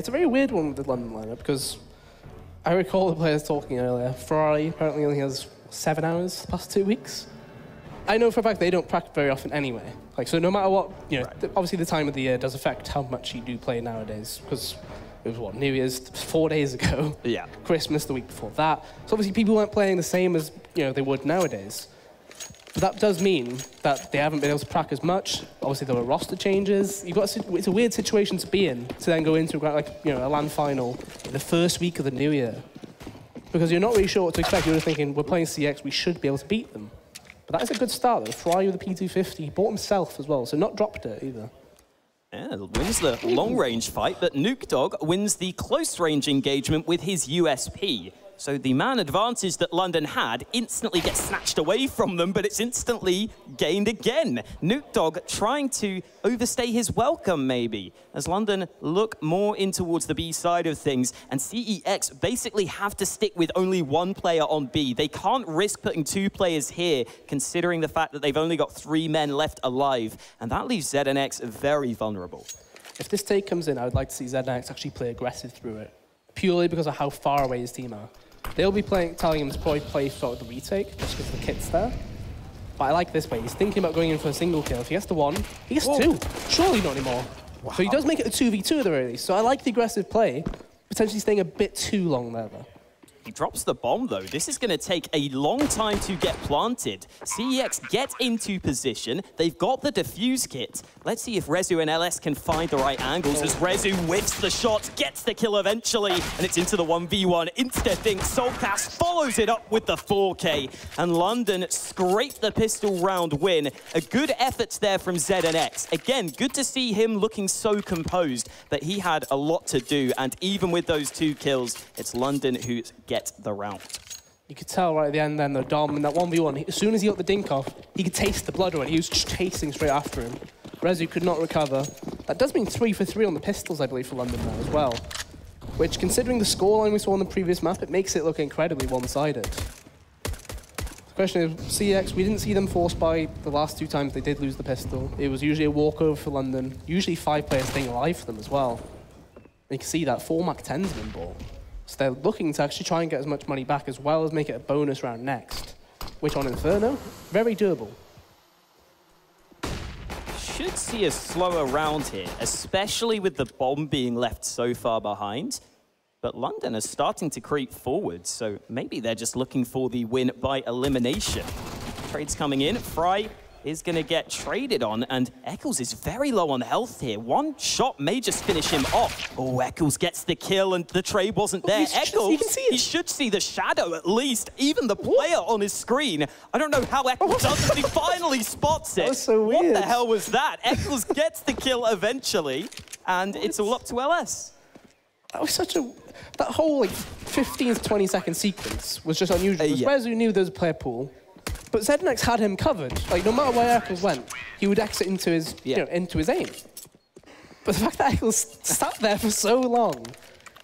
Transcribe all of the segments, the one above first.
It's a very weird one with the London lineup because I recall the players talking earlier. Ferrari apparently only has 7 hours the past 2 weeks. I know for a fact they don't practice very often anyway. Like, so no matter what, you know, obviously the time of the year does affect how much you do play nowadays because it was what, New Year's 4 days ago. Yeah. Christmas the week before that. So obviously people weren't playing the same as, you know, they would nowadays. But that does mean that they haven't been able to practice as much. Obviously there were roster changes. It's a weird situation to be in to then go into like, you know, a LAN final in the first week of the new year. Because you're not really sure what to expect. You're just thinking, we're playing CeX, we should be able to beat them. But that is a good start, though. Fry with the P250. He bought himself as well, so not dropped it either. Yeah, wins the long-range fight, but Nuke Dog wins the close-range engagement with his USP. So the man advantage that London had instantly gets snatched away from them, but it's instantly gained again. Nuke Dog trying to overstay his welcome, maybe, as London look more in towards the B side of things, and CEX basically have to stick with only one player on B. They can't risk putting 2 players here, considering the fact that they've only got 3 men left alive, and that leaves ZNX very vulnerable. If this take comes in, I would like to see ZNX actually play aggressive through it, purely because of how far away his team are. They'll be telling him to probably play sort of the retake, just because the kit's there. But I like this way. He's thinking about going in for a single kill. If he gets the 1, he gets 2. Surely not anymore. Wow. So he does make it a 2v2 at the very least. So I like the aggressive play, potentially staying a bit too long there, though. He drops the bomb, though. This is going to take a long time to get planted. CEX get into position. They've got the defuse kit. Let's see if Rezu and LS can find the right angles as Rezu whiffs the shot, gets the kill eventually, and it's into the 1v1. Instead, think Soulcast follows it up with the 4K, and London scrape the pistol round win. A good effort there from ZNX. Again, good to see him looking so composed, but he had a lot to do, and even with those 2 kills, it's London who get the round. You could tell right at the end then, though, Dom, in that 1v1, as soon as he got the dink off, he could taste the blood already. He was just chasing straight after him. Rezu could not recover. That does mean 3 for 3 on the pistols, I believe, for London now as well. Which, considering the scoreline we saw on the previous map, it makes it look incredibly one-sided. The question is, CeX, we didn't see them forced by the last 2 times they did lose the pistol. It was usually a walkover for London, usually 5 players staying alive for them as well. And you can see that 4 Mach-10s have been bought. So they're looking to actually try and get as much money back as well as make it a bonus round next. Which on Inferno, very doable. Should see a slower round here, especially with the bomb being left so far behind. But London is starting to creep forward, so maybe they're just looking for the win by elimination. Trades coming in. Fry is going to get traded on, and Eccles is very low on health here. 1 shot may just finish him off. Oh, Eccles gets the kill, and the trade wasn't there. Eccles, he should see the shadow at least, even the player on his screen. I don't know how Eccles does it, but he finally spots it. That was so weird. What the hell was that? Eccles gets the kill eventually, and it's all up to LS. That was such a... That whole, like, 15 to 20-second sequence was just unusual. Rezu knew there was a player pool. But ZNX had him covered. Like, no matter where Eccles went, he would exit into his, you know, into his aim. But the fact that Eccles sat there for so long,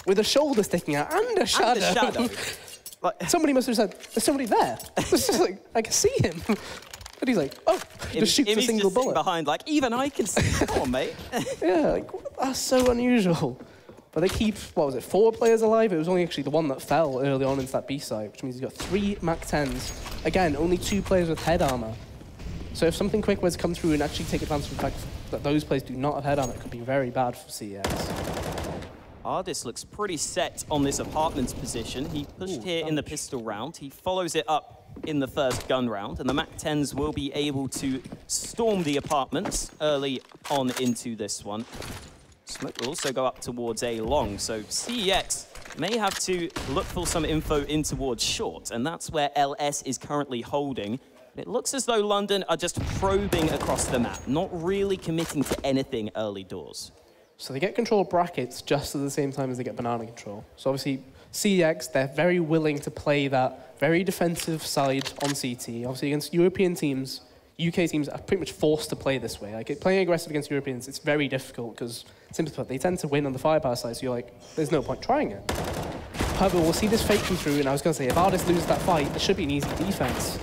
with a shoulder sticking out and a shadow. And a shadow. Like, somebody must have said, "There's somebody there." It's just like, I can see him. But he's like, "Oh," just shoots a single bullet behind. Like, even I can see. Come on, mate. Yeah, like that's so unusual. But they keep, what was it, 4 players alive? It was only actually the one that fell early on into that B side, which means you've got 3 Mach-10s. Again, only 2 players with head armor. So if something quick were to come through and actually take advantage of the fact that those players do not have head armor, it could be very bad for CEX. Ardis looks pretty set on this apartment's position. He pushed here in the pistol round. He follows it up in the first gun round, and the Mach-10s will be able to storm the apartments early on into this one. Smoke will also go up towards A long, so CEX may have to look for some info in towards short, and that's where LS is currently holding. It looks as though London are just probing across the map, not really committing to anything early doors. So they get control of brackets just at the same time as they get banana control. So obviously, CEX, they're very willing to play that very defensive side on CT. Obviously against European teams, UK teams are pretty much forced to play this way. Like, playing aggressive against Europeans, it's very difficult because, simply put, they tend to win on the firepower side, so you're like, there's no point trying it. However, we'll see this fake come through, and I was going to say, if Ardis loses that fight, it should be an easy defense.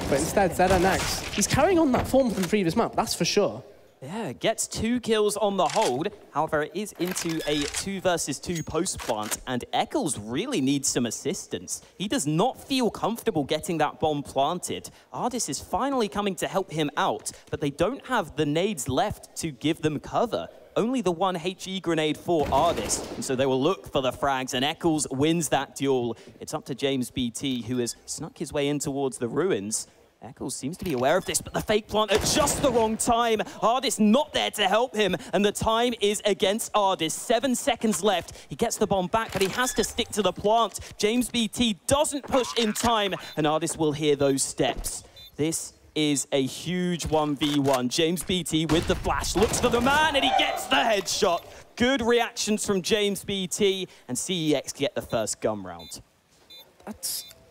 But instead, ZNX, he's carrying on that form from the previous map, that's for sure. Yeah, gets 2 kills on the hold. However, it is into a 2 versus 2 post plant, and Eccles really needs some assistance. He does not feel comfortable getting that bomb planted. Ardis is finally coming to help him out, but they don't have the nades left to give them cover. Only the 1 HE grenade for Ardis, and so they will look for the frags, and Eccles wins that duel. It's up to James BT, who has snuck his way in towards the ruins. Eccles seems to be aware of this, but the fake plant at just the wrong time. Ardis not there to help him, and the time is against Ardis. 7 seconds left. He gets the bomb back, but he has to stick to the plant. James BT doesn't push in time, and Ardis will hear those steps. This is a huge 1v1. James BT with the flash, looks for the man, and he gets the headshot. Good reactions from James BT, and CEX get the first gun round.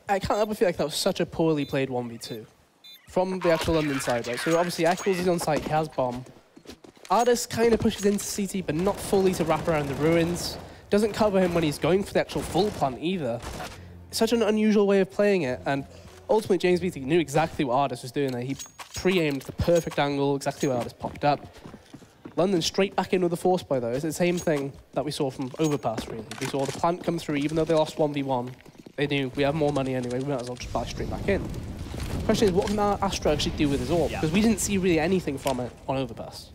I can't help but feel like that was such a poorly played 1v2. From the actual London side, right? So obviously Eccles is on site, he has bomb. Ardis kind of pushes into CT, but not fully to wrap around the ruins. Doesn't cover him when he's going for the actual full plant either. Such an unusual way of playing it, and ultimately James BT knew exactly what Ardis was doing there. He pre-aimed the perfect angle, exactly where Ardis popped up. London straight back in with the force buy though. It's the same thing that we saw from Overpass really. We saw the plant come through, even though they lost 1v1. They knew we have more money anyway, we might as well just buy straight back in. The question is, what can Astra actually do with his orb? Because we didn't see really anything from it on Overpass.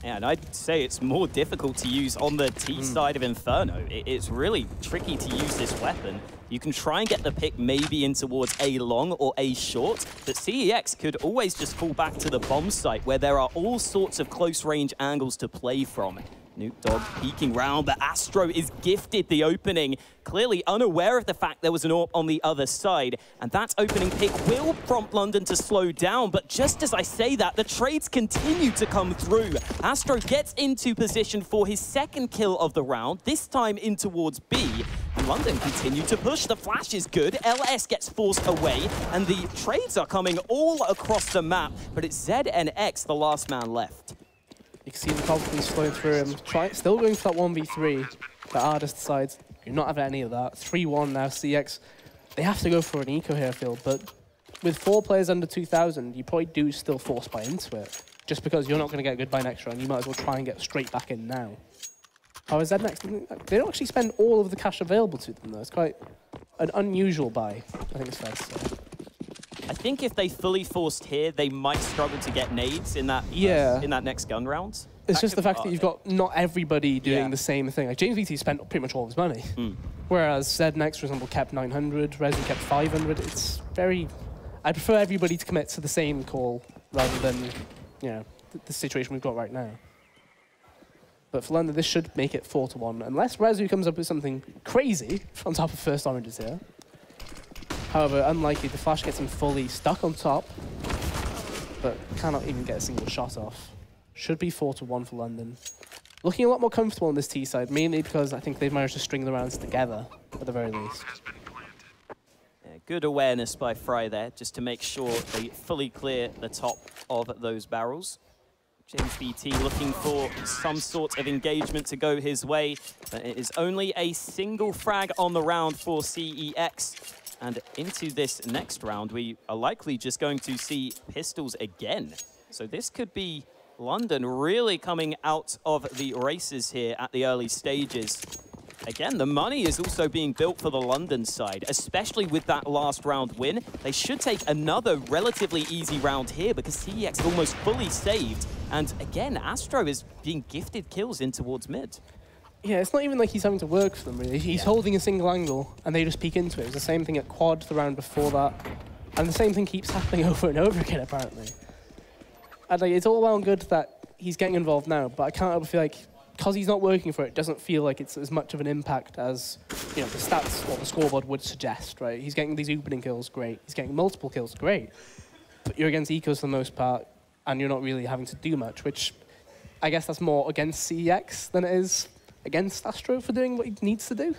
Yeah, and I'd say it's more difficult to use on the T side of Inferno. It's really tricky to use this weapon. You can try and get the pick maybe in towards A long or A short, but CEX could always just fall back to the bomb site where there are all sorts of close range angles to play from. Nuke Dog peeking round, but Astro is gifted the opening, clearly unaware of the fact there was an AWP on the other side. And that opening pick will prompt London to slow down, but just as I say that, the trades continue to come through. Astro gets into position for his 2nd kill of the round, this time in towards B. And London continue to push, the flash is good, LS gets forced away, and the trades are coming all across the map, but it's Z and X, the last man left. You can see the confidence flowing through him. Still going for that 1v3, but Ardis decides you're not having any of that. 3-1 now, CX. They have to go for an eco here, I feel, but with 4 players under 2,000, you probably do still force buy into it. Just because you're not going to get a good buy next round, you might as well try and get straight back in now. How is that next? They don't actually spend all of the cash available to them, though. It's quite an unusual buy, I think it's fair to say. I think if they fully forced here, they might struggle to get nades in that in that next gun round. It's just the fact that you've got not everybody doing the same thing. Like James VT spent pretty much all of his money, whereas ZNext, for example, kept 900, Resu kept 500. It's very. I prefer everybody to commit to the same call rather than, you know, the situation we've got right now. But for London, this should make it 4-1, unless Resu comes up with something crazy on top of first oranges here. However, unlikely, the flash gets him fully stuck on top, but cannot even get a single shot off. Should be 4-1 for London. Looking a lot more comfortable on this T side, mainly because I think they've managed to string the rounds together, at the very least. Yeah, good awareness by Fry there, just to make sure they fully clear the top of those barrels. James BT looking for some sort of engagement to go his way, but it is only a single frag on the round for CEX. And into this next round, we are likely just going to see pistols again. So this could be London really coming out of the races here at the early stages. Again, the money is also being built for the London side, especially with that last round win. They should take another relatively easy round here because CEX is almost fully saved. And again, Astro is being gifted kills in towards mid. Yeah, it's not even like he's having to work for them, really. He's holding a single angle, and they just peek into it. It was the same thing at quad the round before that. And the same thing keeps happening over and over again, apparently. And like, it's all well and good that he's getting involved now, but I can't help but feel like, because he's not working for it, it doesn't feel like it's as much of an impact as, you know, the stats or the scoreboard would suggest, right? He's getting these opening kills, great. He's getting multiple kills, great. But you're against ecos for the most part, and you're not really having to do much, which I guess that's more against CEX than it is against Astro for doing what he needs to do.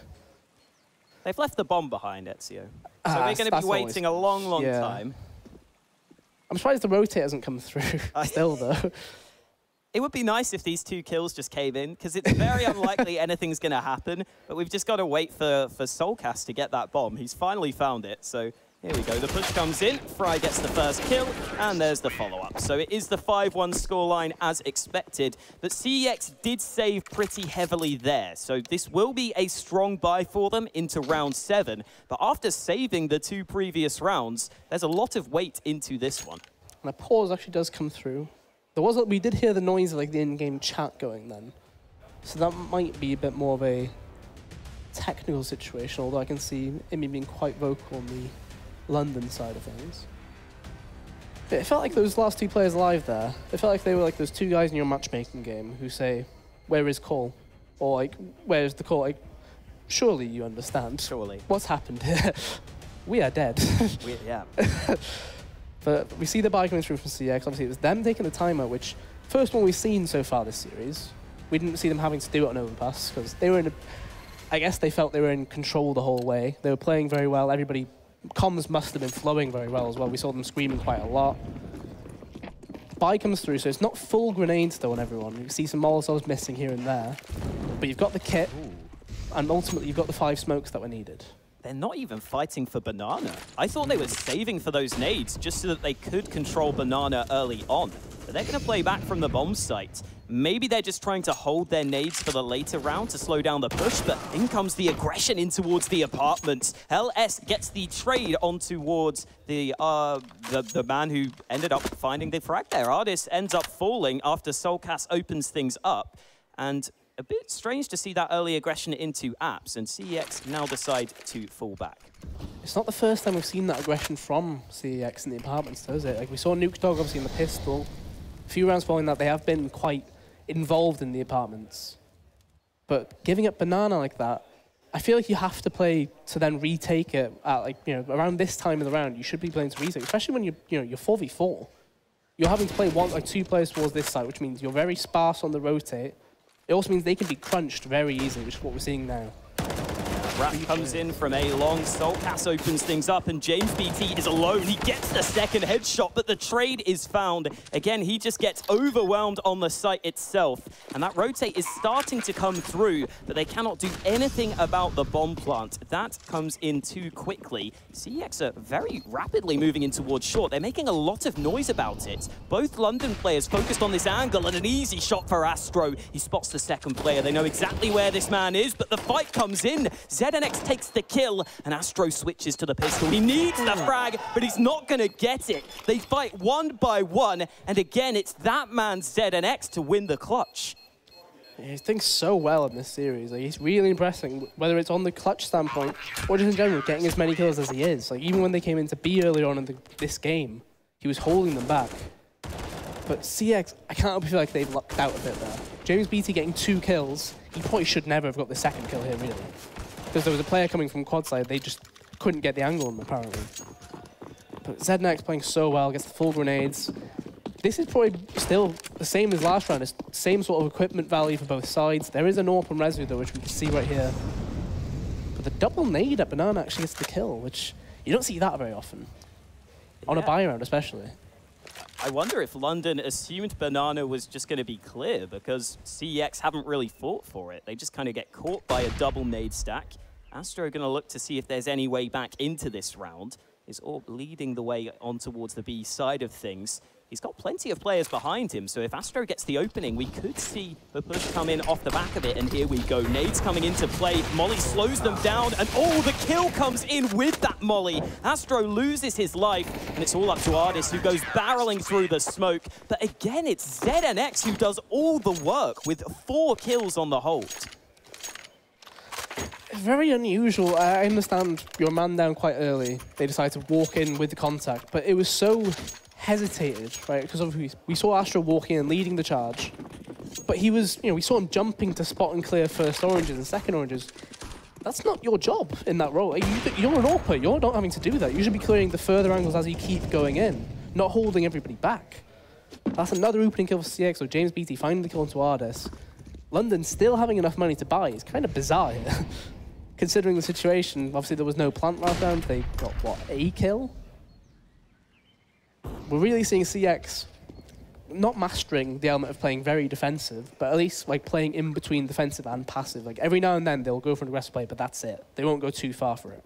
They've left the bomb behind, Ezio. So we're going to be waiting a long, long time. I'm surprised the rotate hasn't come through still, though. It would be nice if these 2 kills just came in, because it's very unlikely anything's going to happen. But we've just got to wait for Soulcast to get that bomb. He's finally found it, so Here we go, the push comes in, Fry gets the first kill, and there's the follow-up. So it is the 5-1 scoreline as expected, but CeX did save pretty heavily there. So this will be a strong buy for them into round 7, but after saving the 2 previous rounds, there's a lot of weight into this one. And a pause actually does come through. We did hear the noise of like the in-game chat going then. So that might be a bit more of a technical situation, although I can see Imi being quite vocal on the London side of things. But it felt like those last 2 players alive there, it felt like they were like those 2 guys in your matchmaking game who say, where is call? Or like, where is the call? Like, surely you understand. Surely. What's happened here? We are dead. Yeah. But we see the buy coming through from CeX. Obviously, it was them taking the timeout, which first one we've seen so far this series. We didn't see them having to do it on overpass because they were in I guess they felt they were in control the whole way. They were playing very well. Comms must have been flowing very well as well. We saw them screaming quite a lot. Buy comes through, so it's not full grenades though on everyone. You can see some Molotovs missing here and there. But you've got the kit, and ultimately you've got the 5 smokes that were needed. They're not even fighting for Banana. I thought they were saving for those nades just so that they could control Banana early on. But they're going to play back from the bomb site. Maybe they're just trying to hold their nades for the later round to slow down the push, but in comes the aggression in towards the apartments. LS gets the trade on towards the man who ended up finding the frag there. Artis ends up falling after Soulcast opens things up. And a bit strange to see that early aggression into apps, and CeX now decide to fall back. It's not the first time we've seen that aggression from CeX in the apartments, though, is it? Like we saw Nuke Dog obviously in the pistol. A few rounds following that, they have been quite involved in the apartments. But giving up Banana like that, I feel like you have to play to then retake it at like, around this time of the round. You should be playing to retake, especially when you're 4v4. You're having to play 2 players towards this side, which means you're very sparse on the rotate. It also means they can be crunched very easily, which is what we're seeing now. Rat comes in from a long. Soulcast opens things up, and James BT is alone. He gets the second headshot, but the trade is found. Again, he just gets overwhelmed on the site itself, and that rotate is starting to come through, but they cannot do anything about the bomb plant. That comes in too quickly. CeX are very rapidly moving in towards short. They're making a lot of noise about it. Both London players focused on this angle, and an easy shot for Astro. He spots the second player. They know exactly where this man is, but the fight comes in. ZNX takes the kill, and Astro switches to the pistol. He needs the frag, but he's not going to get it. They fight 1 by 1, and again, it's that man, ZNX, to win the clutch. Yeah, he's doing so well in this series. Like, he's really impressing, whether it's on the clutch standpoint or just in general, getting as many kills as he is. Like, even when they came into B earlier on in this game, he was holding them back. But CeX, I can't help but feel like they've lucked out a bit there. James BT getting 2 kills, he probably should never have got the second kill here, really. Because there was a player coming from quad side, they just couldn't get the angle on them, apparently. But ZNX playing so well, gets the full grenades. This is probably still the same as last round. It's the same sort of equipment value for both sides. There is an AWP and Resu, though, which we can see right here. But the double nade at Banana actually gets the kill, which you don't see that very often. On a buy round, especially. I wonder if London assumed Banana was just going to be clear, because CeX haven't really fought for it. They just kind of get caught by a double nade stack. Astro going to look to see if there's any way back into this round. Is AWP leading the way on towards the B side of things. He's got plenty of players behind him, so if Astro gets the opening, we could see the push come in off the back of it, and here we go. Nades coming into play. Molly slows them down, and oh, the kill comes in with that Molly. Astro loses his life, and it's all up to Artis, who goes barreling through the smoke. But again, it's ZNX who does all the work with 4 kills on the hold. Very unusual. I understand your man down quite early. They decided to walk in with the contact, but it was so hesitated, right? Because we saw Astro walking in, leading the charge, but he was, we saw him jumping to spot and clear first oranges and second oranges. That's not your job in that role. You're an AWPer. You're not having to do that. You should be clearing the further angles as you keep going in, not holding everybody back. That's another opening kill for CeX. So James BT finding the kill into Artis. London still having enough money to buy. It's kind of bizarre here. Considering the situation, obviously there was no plant last round. They got, what, a kill? We're really seeing CeX not mastering the element of playing very defensive, but at least like playing in between defensive and passive. Like every now and then they'll go for an aggressive play, but that's it. They won't go too far for it.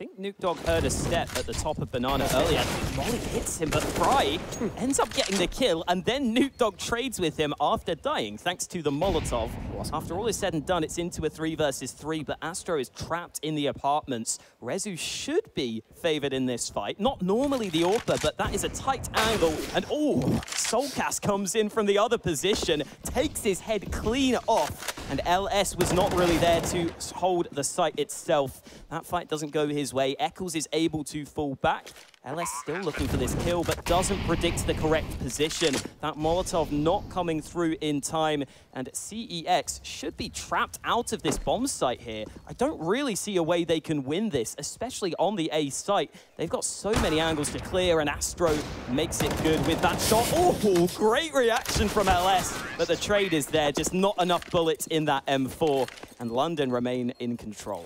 think Nuke Dog heard a step at the top of Banana earlier. Molly hits him, but Fry ends up getting the kill, and then Nuke Dog trades with him after dying, thanks to the Molotov. After all is said and done, it's into a 3 versus 3, but Astro is trapped in the apartments. Rezu should be favored in this fight. Not normally the AWPer, but that is a tight angle, and Soulcast comes in from the other position, takes his head clean off, and LS was not really there to hold the site itself. That fight doesn't go his way. Eccles is able to fall back. LS still looking for this kill, but doesn't predict the correct position. That Molotov not coming through in time, and CEX should be trapped out of this bomb site here. I don't really see a way they can win this, especially on the A site. They've got so many angles to clear, and Astro makes it good with that shot. Oh, great reaction from LS, but the trade is there, just not enough bullets in that M4, and London remain in control.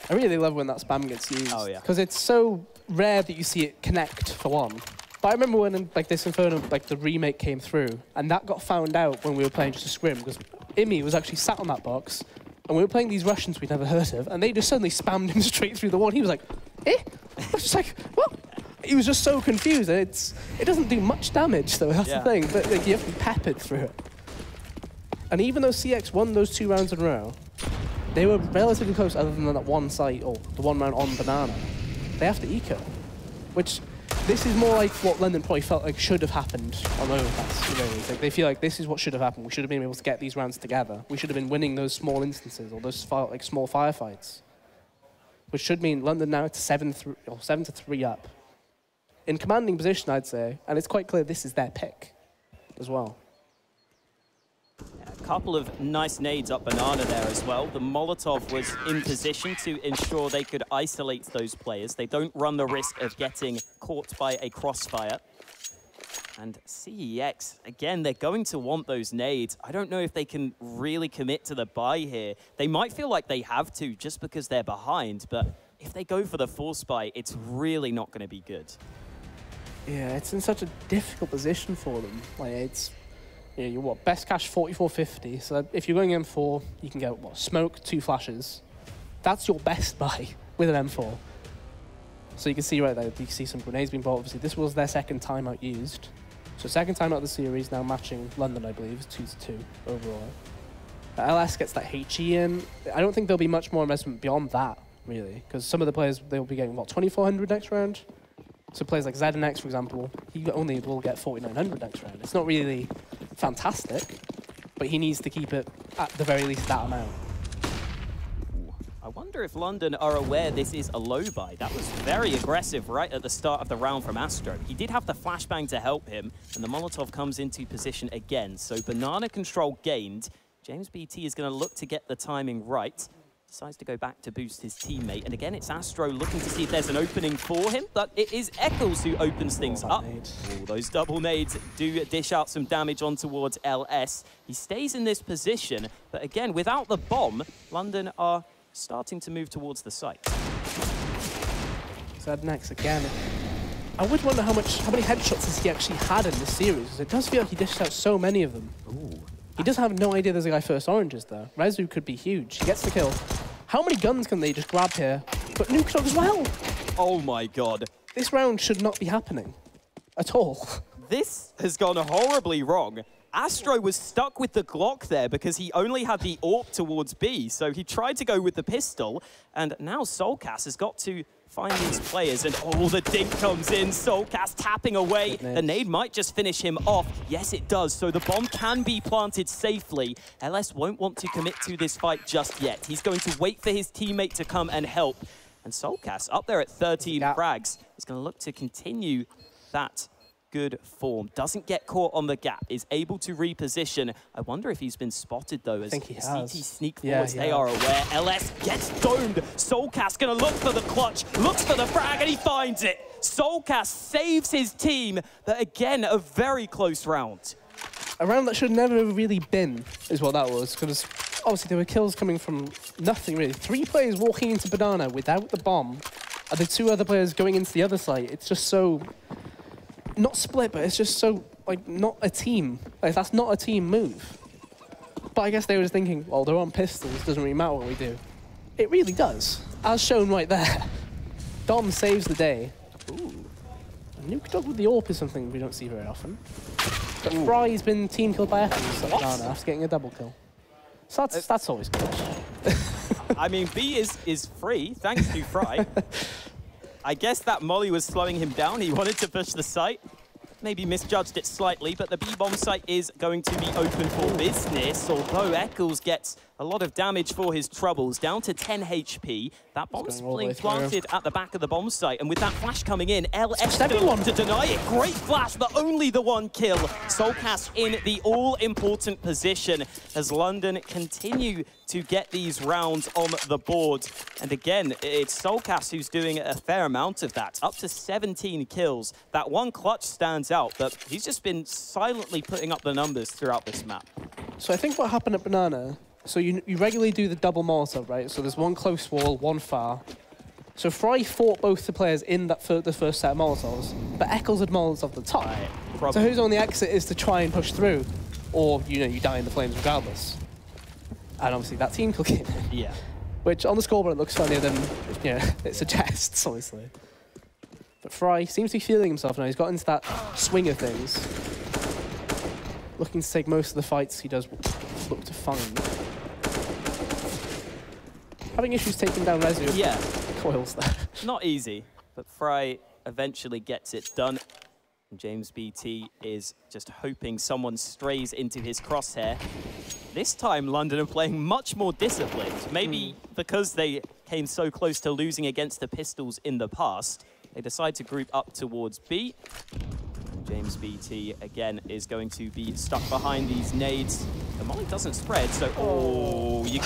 I really love when that spam gets used. Oh, yeah. Because it's so rare that you see it connect, for one. But I remember when this Inferno, the remake came through, and that got found out when we were playing just a scrim, because Imi was actually sat on that box, and we were playing these Russians we'd never heard of, and they just suddenly spammed him straight through the wall. He was like, eh? I was just like, what? He was just so confused, and it doesn't do much damage, though, that's the thing, but you have to be peppered through it. And even though CeX won those 2 rounds in a row, they were relatively close other than that one site, or the one round on Banana. They have to eco, which this is more like what London probably felt like should have happened on Overpass. You know, they feel like this is what should have happened. We should have been able to get these rounds together. We should have been winning those small instances or those small firefights, which should mean London now to 7-3 up. In commanding position, I'd say, and it's quite clear this is their pick as well. A couple of nice nades up Banana there as well. The Molotov was in position to ensure they could isolate those players. They don't run the risk of getting caught by a crossfire. And CEX, again, they're going to want those nades. I don't know if they can really commit to the buy here. They might feel like they have to just because they're behind, but if they go for the force buy, it's really not going to be good. Yeah, it's in such a difficult position for them. Yeah, you're what, best cash 44.50. So if you're going M4, you can get what, smoke, 2 flashes. That's your best buy with an M4. So you can see right there, you can see some grenades being bought. Obviously, this was their second timeout used. So second timeout of the series, now matching London, I believe, is 2-2 overall. LS gets that HE in. I don't think there'll be much more investment beyond that, really, because some of the players, they'll be getting, what, 2,400 next round? So players like ZNX, for example, he only will get 4,900 next round. It's not really fantastic, but he needs to keep it at the very least that amount. I wonder if London are aware this is a low buy. That was very aggressive right at the start of the round from Astro. He did have the flashbang to help him, and the Molotov comes into position again. So Banana control gained. James BT is going to look to get the timing right. Decides to go back to boost his teammate. And again, it's Astro looking to see if there's an opening for him, but it is Eccles who opens things up. Those double nades do dish out some damage on towards LS. He stays in this position, but again, without the bomb, London are starting to move towards the site. ZNX again. I would wonder how many headshots has he actually had in this series. It does feel like he dished out so many of them. He does have no idea there's a guy first oranges, though. Rezu could be huge. He gets the kill. How many guns can they just grab here? But Nuke Dog as well. Oh my god. This round should not be happening at all. This has gone horribly wrong. Astro was stuck with the Glock there because he only had the AWP towards B, so he tried to go with the pistol, and now Soulcast has got to find these players, and the dink comes in. Soulcast tapping away. The nade might just finish him off. Yes, it does. So the bomb can be planted safely. LS won't want to commit to this fight just yet. He's going to wait for his teammate to come and help. And Soulcast, up there at 13 frags, is going to look to continue that good form. Doesn't get caught on the gap, is able to reposition. I wonder if he's been spotted, though, as CT sneak forwards. They are aware. LS gets domed. Soulcast gonna look for the clutch, looks for the frag, and he finds it. Soulcast saves his team, but again, a very close round. A round that should never have really been, is what that was, because obviously there were kills coming from nothing, really. 3 players walking into Banana without the bomb, and the 2 other players going into the other side. It's just so... not split, but it's just so, not a team. That's not a team move. But I guess they were just thinking, well, they're on pistols, doesn't really matter what we do. It really does. as shown right there, Dom saves the day. Ooh. Nuke Dog with the AWP is something we don't see very often. But Fry's been team killed by Echoes after getting a double kill. So that's always good. I mean, B is free, thanks to Fry. I guess that molly was slowing him down. He wanted to push the site. Maybe misjudged it slightly, but the B-bomb site is going to be open for business, although Eccles gets a lot of damage for his troubles, down to 10 HP. That bomb's being planted at the back of the bomb site, and with that flash coming in, LS to deny it. Great flash, but only the one kill. CeX in the all-important position as London continue to get these rounds on the board. And again, it's CeX who's doing a fair amount of that, up to 17 kills. That one clutch stands out, but he's just been silently putting up the numbers throughout this map. So I think what happened at Banana, so you regularly do the double Molotov, right? So there's one close wall, one far. So Fry fought both the players in that the first set of Molotovs, but Eccles had Molotovs at the top. Right. So who's on the exit is to try and push through, or you die in the flames regardless. And obviously that team kill came in. Yeah. Which on the scoreboard it looks funnier than it suggests, obviously. But Fry seems to be feeling himself now. He's got into that swing of things. Looking to take most of the fights he does look to find. Having issues taking down Rezu. Yeah. Coils there. Not easy, but Fry eventually gets it done. And James BT is just hoping someone strays into his crosshair. This time, London are playing much more disciplined. Maybe because they came so close to losing against the Pistols in the past, they decide to group up towards B. James BT, again, is going to be stuck behind these nades. The molly doesn't spread, so you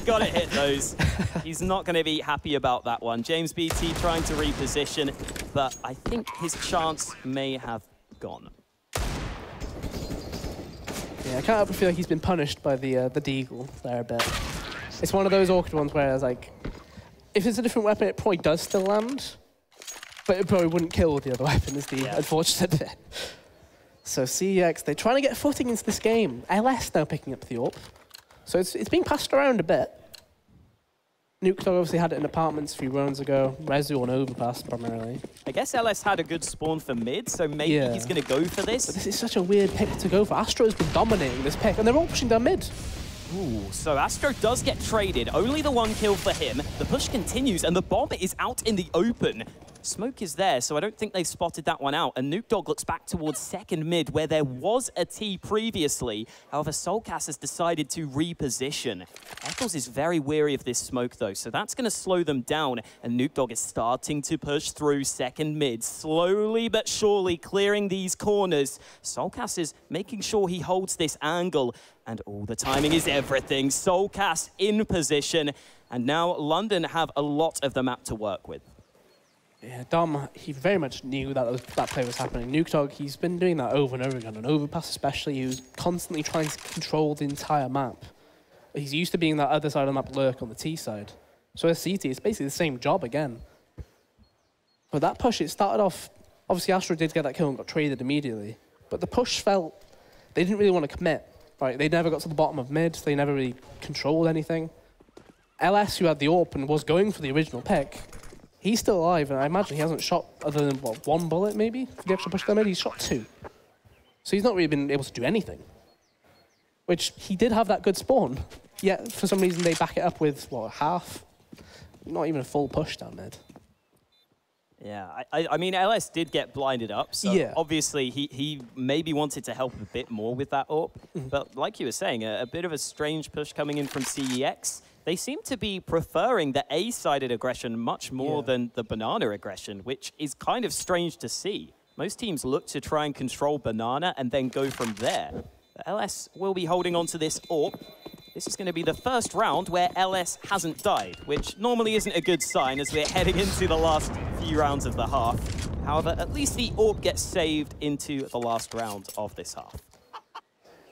gotta hit those. He's not gonna be happy about that one. James BT trying to reposition, but I think his chance may have gone. Yeah, I can't help but feel like he's been punished by the Deagle there a bit. It's one of those awkward ones where it's like, if it's a different weapon, it probably does still land. But it probably wouldn't kill the other weapon, is the unfortunate bit. So CeX, they're trying to get a footing into this game. LS now picking up the AWP. So it's being passed around a bit. Nuke Dog obviously had it in apartments a few rounds ago. Rezu on overpass primarily. I guess LS had a good spawn for mid, so maybe he's going to go for this. But this is such a weird pick to go for. Astro's been dominating this pick, and they're all pushing down mid. Ooh, so Astro does get traded. Only the one kill for him. The push continues, and the bomb is out in the open. Smoke is there, so I don't think they've spotted that one out. And Nuke Dog looks back towards second mid, where there was a T previously. However, CeX has decided to reposition. Eccles is very wary of this smoke, though, so that's going to slow them down. And Nuke Dog is starting to push through second mid, slowly but surely clearing these corners. CeX is making sure he holds this angle. And the timing is everything. CeX in position. And now London have a lot of the map to work with. Yeah, Dom, he very much knew that that play was happening. Nuke Dog, he's been doing that over and over again. On overpass especially, he was constantly trying to control the entire map. He's used to being that other side of the map lurk on the T side. So as CT, it's basically the same job again. But that push, it started off... Obviously, Astro did get that kill and got traded immediately. But the push felt... They didn't really want to commit. Right? They never got to the bottom of mid. They never really controlled anything. LS, who had the AWP and was going for the original pick... He's still alive, and I imagine he hasn't shot other than, what, one bullet, maybe? For the extra push down mid, he's shot 2. So he's not really been able to do anything. Which, he did have that good spawn. Yet, for some reason, they back it up with, what, half? Not even a full push down mid. Yeah, I mean, LS did get blinded up, so obviously he maybe wanted to help a bit more with that AWP. But like you were saying, a bit of a strange push coming in from CEX. They seem to be preferring the A-sided aggression much more than the banana aggression, which is kind of strange to see. Most teams look to try and control banana and then go from there. But LS will be holding on to this AWP. This is going to be the first round where LS hasn't died, which normally isn't a good sign as we're heading into the last few rounds of the half. However, at least the AWP gets saved into the last round of this half.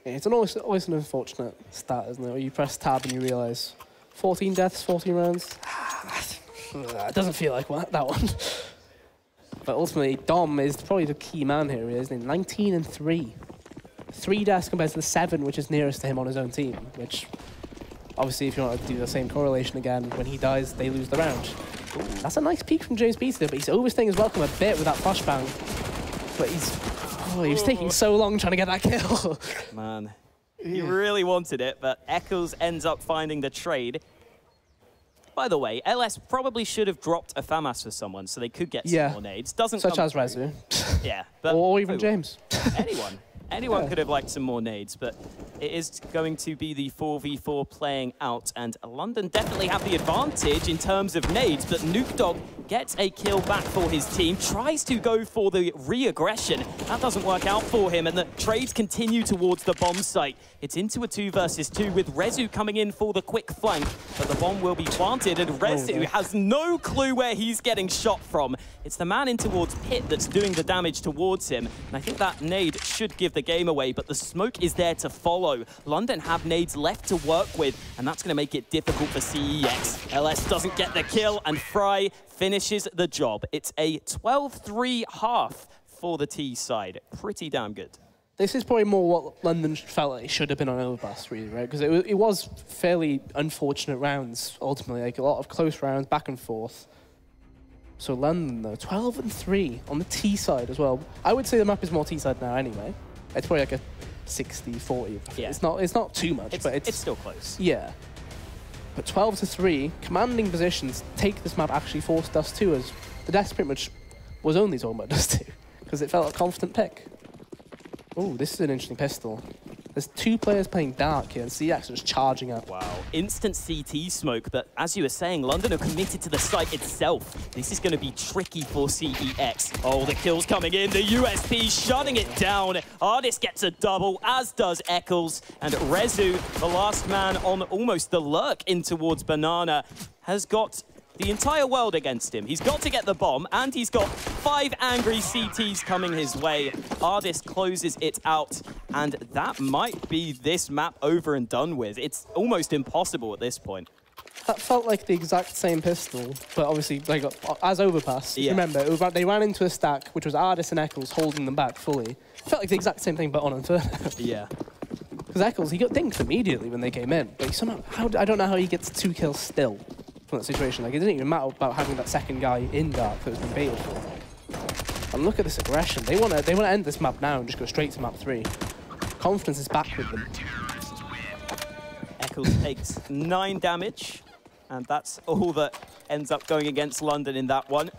Yeah, it's always an unfortunate stat, isn't it? Where you press tab and you realise 14 deaths, 14 rounds. It doesn't feel like that one. But ultimately, Dom is probably the key man here, isn't he? 19 and 3. 3 deaths compared to the 7, which is nearest to him on his own team, which Obviously, if you want to do the same correlation again, when he dies, they lose the round. Ooh. That's a nice peek from James Beater, but he's overstaying his welcome a bit with that flashbang. But he was taking so long trying to get that kill. Man, he really wanted it, but Eccles ends up finding the trade. By the way, LS probably should have dropped a FAMAS for someone so they could get some more nades. Such as Rezu. Yeah. But or even James. Anyone could have liked some more nades, but it is going to be the 4v4 playing out, and London definitely have the advantage in terms of nades, but Nuke Dog gets a kill back for his team, tries to go for the re-aggression. That doesn't work out for him, and the trades continue towards the bomb site. It's into a 2 versus 2 with Rezu coming in for the quick flank, but the bomb will be planted, and Rezu has no clue where he's getting shot from. It's the man in towards Pit that's doing the damage towards him, and I think that nade should give the game away, but the smoke is there to follow. London have nades left to work with, and that's going to make it difficult for CEX. LS doesn't get the kill, and Fry finishes the job. It's a 12-3 half for the T side. Pretty damn good. This is probably more what London felt like it should have been on Overpass, really, right? Because it was fairly unfortunate rounds, ultimately, like a lot of close rounds, back and forth. So London, though, 12-3 on the T side as well. I would say the map is more T side now anyway. It's probably like a 60-40. Yeah. It's not too much, but it's still close. Yeah. But 12-3, commanding positions take this map actually forced Dust 2, as the death pretty much was only talking about Dust 2, because it felt like a confident pick. Oh, this is an interesting pistol. There's 2 players playing Dark here, and CeX is charging up. Wow, instant CT smoke, but as you were saying, London are committed to the site itself. This is going to be tricky for CEX. Oh, the kill's coming in, the USP shutting it down. Artist gets a double, as does Eccles, and Rezu, the last man on almost the lurk in towards Banana, has got the entire world against him. He's got to get the bomb, and he's got 5 angry CTs coming his way. Artist closes it out, and that might be this map over and done with. It's almost impossible at this point. That felt like the exact same pistol, but obviously, like, as Overpass. Yeah. Remember, they ran into a stack, which was Artist and Eccles holding them back fully. It felt like the exact same thing, but on Inferno. Yeah. Because Eccles, he got dinked immediately when they came in, but somehow, I don't know how he gets 2 kills still from that situation. Like, it didn't even matter about having that second guy in Dark that was being baited for. And look at this aggression. They want to end this map now and just go straight to map 3. Confidence is back with them. Eccles takes 9 damage, and that's all that ends up going against London in that one.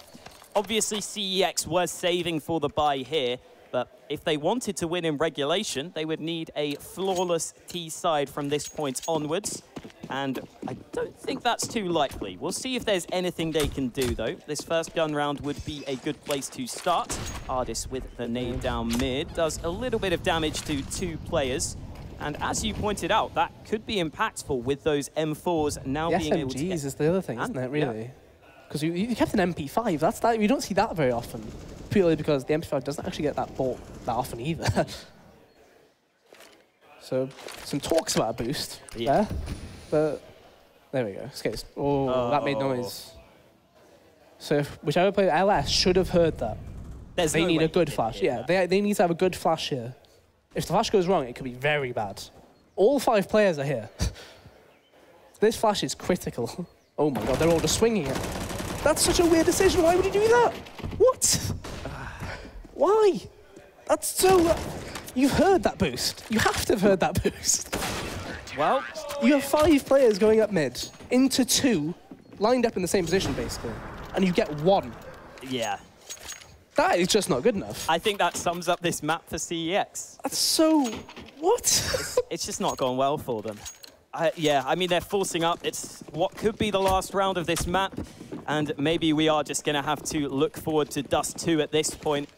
Obviously, CEX was saving for the bye here, but if they wanted to win in regulation, they would need a flawless T side from this point onwards. And I don't think that's too likely. We'll see if there's anything they can do, though. This first gun round would be a good place to start. Artist with the nade down mid does a little bit of damage to 2 players. And as you pointed out, that could be impactful with those M4s now being able to get... SMGs is the other thing, isn't it, really? Because you kept an MP5. You don't see that very often. Purely because the MP5 doesn't actually get that bought that often either. So, some talks about a boost there. But there we go. Oh, that made noise. So whichever player, LS should have heard that. They need a good flash. Yeah, they need to have a good flash here. If the flash goes wrong, it could be very bad. All 5 players are here. This flash is critical. Oh my god, they're all just swinging it. That's such a weird decision. Why would you do that? What? Why? That's so... You've heard that boost. You have to have heard that boost. Well, you have 5 players going up mid into 2, lined up in the same position, basically, and you get 1. Yeah. That is just not good enough. I think that sums up this map for CEX. That's so... What? It's just not gone well for them. Yeah, I mean, they're forcing up. It's what could be the last round of this map, and maybe we are just going to have to look forward to Dust 2 at this point.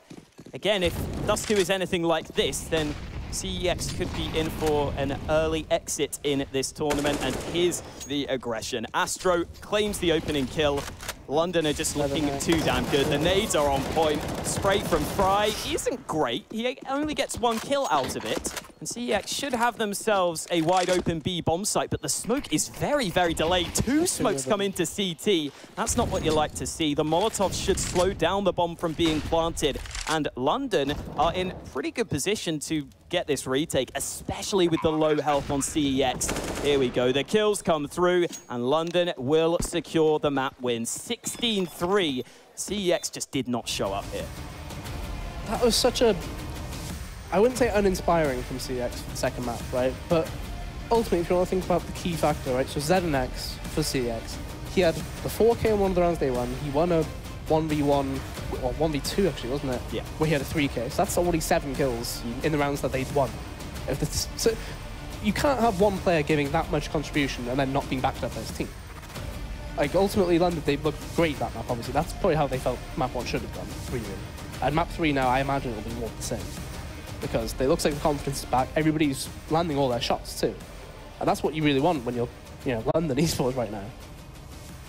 Again, if Dust 2 is anything like this, then CEX could be in for an early exit in this tournament, and here's the aggression. Astro claims the opening kill. London are just looking too damn good. The nades are on point. Spray from Fry isn't great. He only gets 1 kill out of it, And CeX should have themselves a wide open B bomb site, but the smoke is very, very delayed. Two smokes come into CT. That's not what you like to see. The Molotov should slow down the bomb from being planted. And London are in pretty good position to get this retake, especially with the low health on CeX. Here we go. The kills come through, and London will secure the map win. 16-3. CeX just did not show up here. That was such a, I wouldn't say uninspiring from CeX for the second map, right? But ultimately, if you want to think about the key factor, right? So ZNX for CeX, he had the 4K in one of the rounds they won. He won a 1v1, or 1v2 actually, wasn't it? Yeah. Where he had a 3K. So that's already 7 kills in the rounds that they'd won. So you can't have one player giving that much contribution and then not being backed up by his team. Like, ultimately, London, they looked great that map, obviously. That's probably how they felt map 1 should have gone, 3 really. And map 3 now, I imagine it'll be more the same. Because it looks like the confidence is back. Everybody's landing all their shots, too. And that's what you really want when you're, London Esports right now.